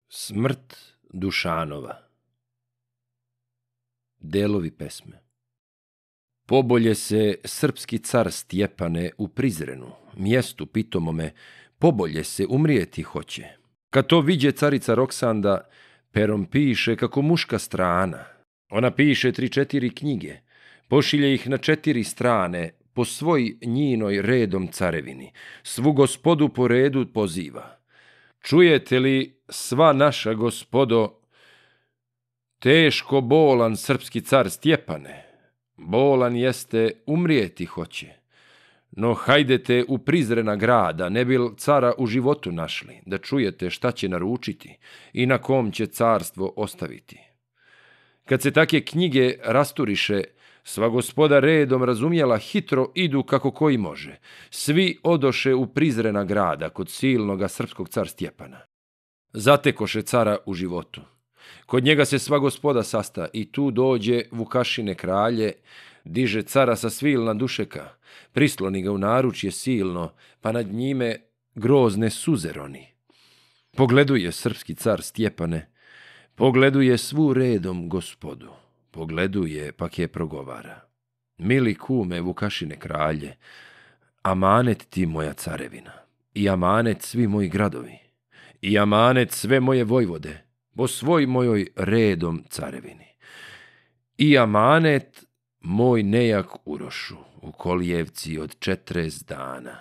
Smrt Dušanova. Delovi pesme. Pobolje se srpski car Stjepane u Prizrenu, mjestu pitomome, pobolje se umrijeti hoće. Kad to viđe carica Roksanda, perom piše kako muška strana. Ona piše 3-4 knjige, pošilje ih na 4 strane, po svoj njinoj redom carevini, svu gospodu po redu poziva. Čujete li, sva naša gospodo, teško bolan srpski car Stjepane, bolan jeste, umrijeti hoće. No hajdete u Prizrena grada, ne bil cara u životu našli, da čujete šta će naručiti i na kom će carstvo ostaviti. Kad se take knjige rasturiše, sva gospoda redom razumjela hitro idu kako koji može. Svi odoše u Prizrena grada kod silnoga srpskog car Stjepana. Zatekoše cara u životu. Kod njega se sva gospoda sasta i tu dođe Vukašine kralje, diže cara sa svilna dušeka, prisloni ga u naručje silno, pa nad njime grozne suze roni. Pogleduje srpski car Stjepane, pogleduje svu redom gospodu, pogleduje pak je progovara. Mili kume Vukašine kralje, amanet ti moja carevina, i amanet svi moji gradovi, i amanet sve moje vojvode, po svoj mojoj redom carevini. I amanet moj nejak Urošu u Kolijevci od 40 dana.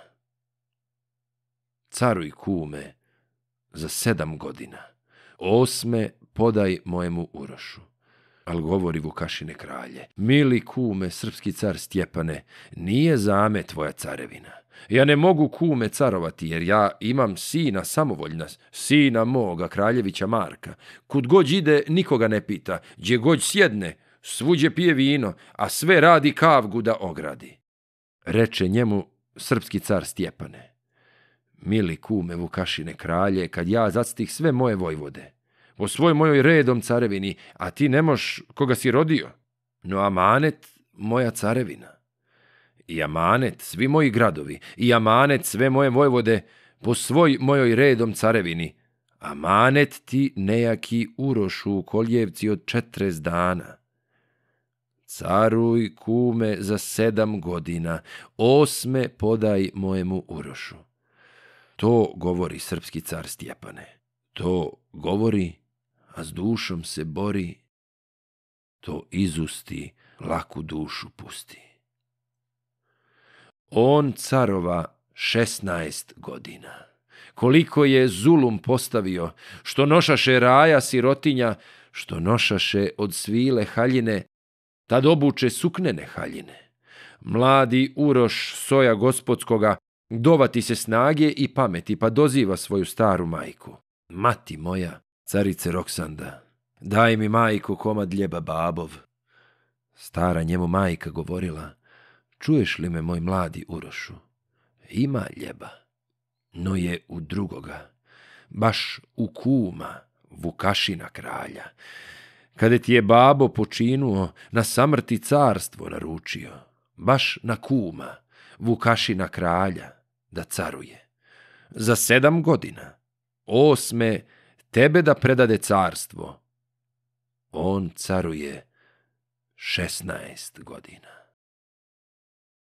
Caruj kume za 7 godina, 8 podaj mojemu Urošu. Al govori Vukašine kralje, mili kume srpski car Stjepane, nije zame tvoja carevina. Ja ne mogu kume carovati, jer ja imam sina samovoljna, sina moga, kraljevića Marka. Kud god ide, nikoga ne pita, gdje god sjedne, svuđe pije vino, a sve radi kavgu da ogradi. Reče njemu srpski car Stjepane, mili kume Vukašine kralje, kad ja zacstih sve moje vojvode, po svoj mojoj redom carevini, a ti ne moš koga si rodio, no amanet moja carevina. I amanet svi moji gradovi, i amanet sve moje vojvode, po svoj mojoj redom carevini, amanet ti nejaki Urošu u Koljevci od 40 dana. Caruj kume za 7 godina, 8 podaj mojemu Urošu. To govori srpski car Stjepane, to govori, a s dušom se bori, to izusti, laku dušu pusti. On carova 16 godina. Koliko je zulum postavio, što nošaše raja sirotinja, što nošaše od svile haljine, tad obuče suknene haljine. Mladi Uroš soja gospodskoga dovati se snage i pameti, pa doziva svoju staru majku. Mati moja, carice Roksanda, daj mi majko komad ljeba babov. Stara njemu majka govorila, čuješ li me moj mladi Urošu? Ima ljeba, no je u drugoga, baš u kuma Vukašina kralja. Kada ti je babo počinuo, na samrti carstvo naručio, baš na kuma Vukašina kralja da caruje. Za 7 godina, 8 tebe da predade carstvo, on caruje 16 godina.